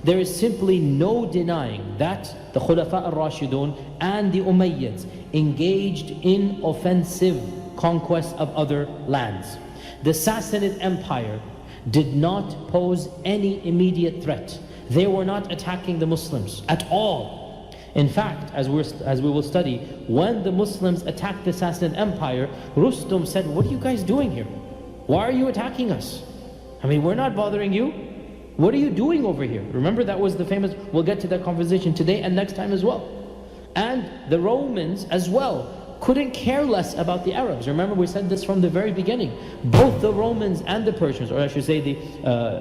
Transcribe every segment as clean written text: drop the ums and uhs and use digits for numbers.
there is simply no denying that the Khulafa al-Rashidun and the Umayyads engaged in offensive conquest of other lands. The Sassanid Empire did not pose any immediate threat. They were not attacking the Muslims at all. In fact, as we will study, when the Muslims attacked the Sassanid Empire, Rustum said, "What are you guys doing here? Why are you attacking us? I mean, we're not bothering you. What are you doing over here?" Remember, that was the famous, we'll get to that conversation today and next time as well. And the Romans as well couldn't care less about the Arabs. Remember, we said this from the very beginning. Both the Romans and the Persians, or I should say the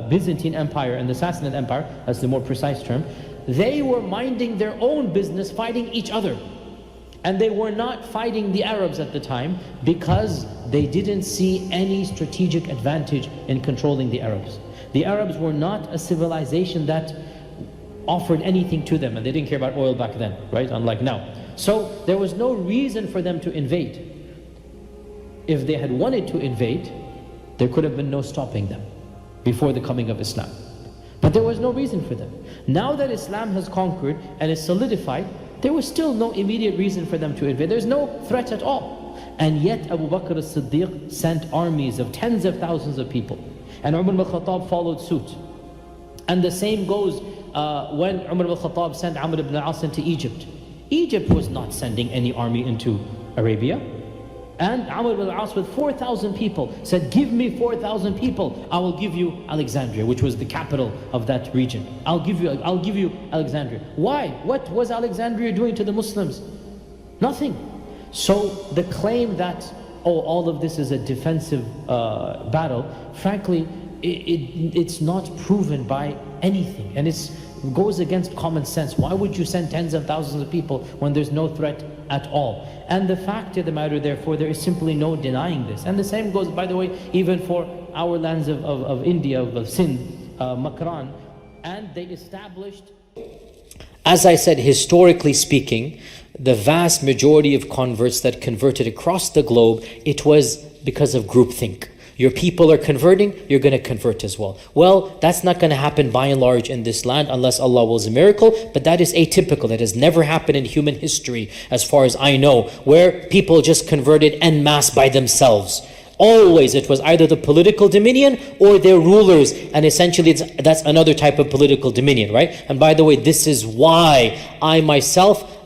Byzantine Empire and the Sassanid Empire, that's the more precise term, they were minding their own business, fighting each other. And they were not fighting the Arabs at the time because they didn't see any strategic advantage in controlling the Arabs. The Arabs were not a civilization that offered anything to them, and they didn't care about oil back then, right? Unlike now. So there was no reason for them to invade. If they had wanted to invade, there could have been no stopping them before the coming of Islam. But there was no reason for them. Now that Islam has conquered and is solidified, there was still no immediate reason for them to invade. There's no threat at all. And yet Abu Bakr as-Siddiq sent armies of tens of thousands of people. And Umar ibn al-Khattab followed suit. And the same goes when Umar ibn al-Khattab sent Amr ibn al-As into Egypt. Egypt was not sending any army into Arabia. And Amr ibn al-As with 4,000 people said, "Give me 4,000 people, I will give you Alexandria," which was the capital of that region. I'll give you Alexandria. Why? What was Alexandria doing to the Muslims? Nothing. So the claim that, oh, all of this is a defensive battle, frankly, it's not proven by anything. And it goes against common sense. Why would you send tens of thousands of people when there's no threat at all? And the fact of the matter, therefore, there is simply no denying this. And the same goes, by the way, even for our lands of India, of Sindh, Makran. And they established, as I said, historically speaking, the vast majority of converts that converted across the globe, it was because of groupthink. Your people are converting, you're going to convert as well. Well, that's not going to happen by and large in this land unless Allah wills a miracle, but that is atypical. That has never happened in human history, as far as I know, where people just converted en masse by themselves. Always it was either the political dominion or their rulers, and essentially that's another type of political dominion, right? And by the way, this is why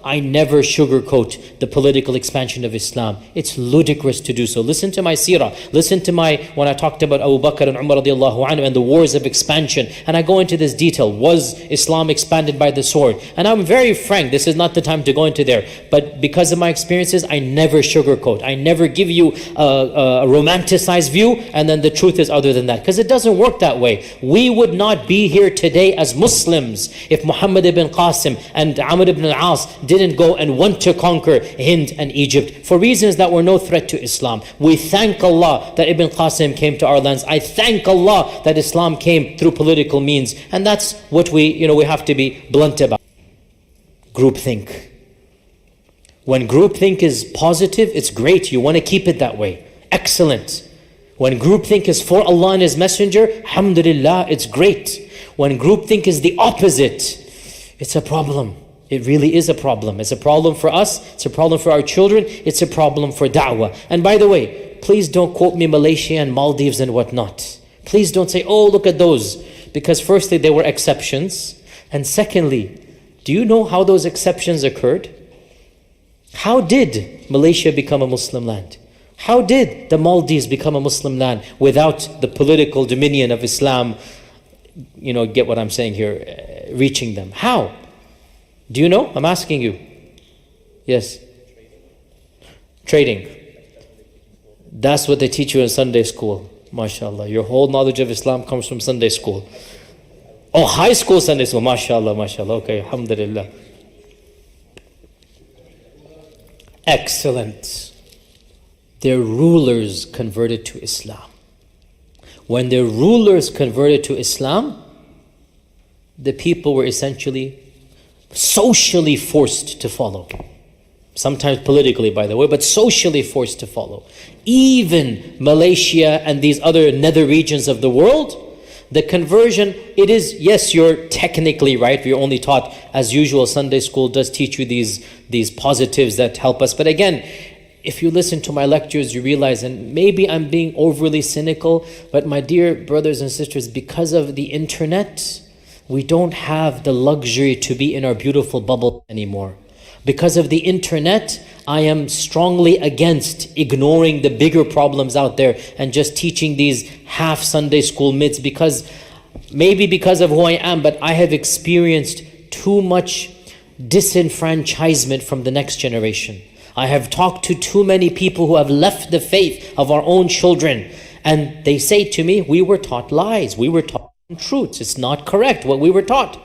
I never sugarcoat the political expansion of Islam. It's ludicrous to do so. Listen to my seerah. Listen to when I talked about Abu Bakr and Umar radiallahu anhu and the wars of expansion. And I go into this detail. Was Islam expanded by the sword? And I'm very frank. This is not the time to go into there. But because of my experiences, I never sugarcoat. I never give you a romanticized view and then the truth is other than that. Because it doesn't work that way. We would not be here today as Muslims if Muhammad ibn Qasim and Amr ibn al-As didn't go and want to conquer Hind and Egypt for reasons that were no threat to Islam. We thank Allah that Ibn Qasim came to our lands. I thank Allah that Islam came through political means. And that's what we have to be blunt about. Groupthink. When groupthink is positive, it's great. You want to keep it that way. Excellent. When groupthink is for Allah and His Messenger, alhamdulillah, it's great. When groupthink is the opposite, it's a problem. It really is a problem. It's a problem for us. It's a problem for our children. It's a problem for da'wah. And by the way, please don't quote me Malaysia and Maldives and whatnot. Please don't say, oh, look at those. Because firstly, there were exceptions. And secondly, do you know how those exceptions occurred? How did Malaysia become a Muslim land? How did the Maldives become a Muslim land without the political dominion of Islam, get what I'm saying here, reaching them? How? Do you know? I'm asking you. Yes. Trading. That's what they teach you in Sunday school. MashaAllah. Your whole knowledge of Islam comes from Sunday school. Oh, high school Sunday school. MashaAllah, MashaAllah. Okay, alhamdulillah. Excellent. Their rulers converted to Islam. When their rulers converted to Islam, the people were essentially socially forced to follow. Sometimes politically, by the way, but socially forced to follow. Even Malaysia and these other nether regions of the world, The conversion, it is, yes, you're technically right. We're only taught, as usual, Sunday school does teach you these positives that help us. But again, if you listen to my lectures, you realize, and maybe I'm being overly cynical, but my dear brothers and sisters, because of the internet, we don't have the luxury to be in our beautiful bubble anymore. Because of the internet, I am strongly against ignoring the bigger problems out there and just teaching these half Sunday school myths, because maybe because of who I am, but I have experienced too much disenfranchisement from the next generation. I have talked to too many people who have left the faith of our own children, and they say to me, we were taught lies, we were taught truths, it's not correct what we were taught.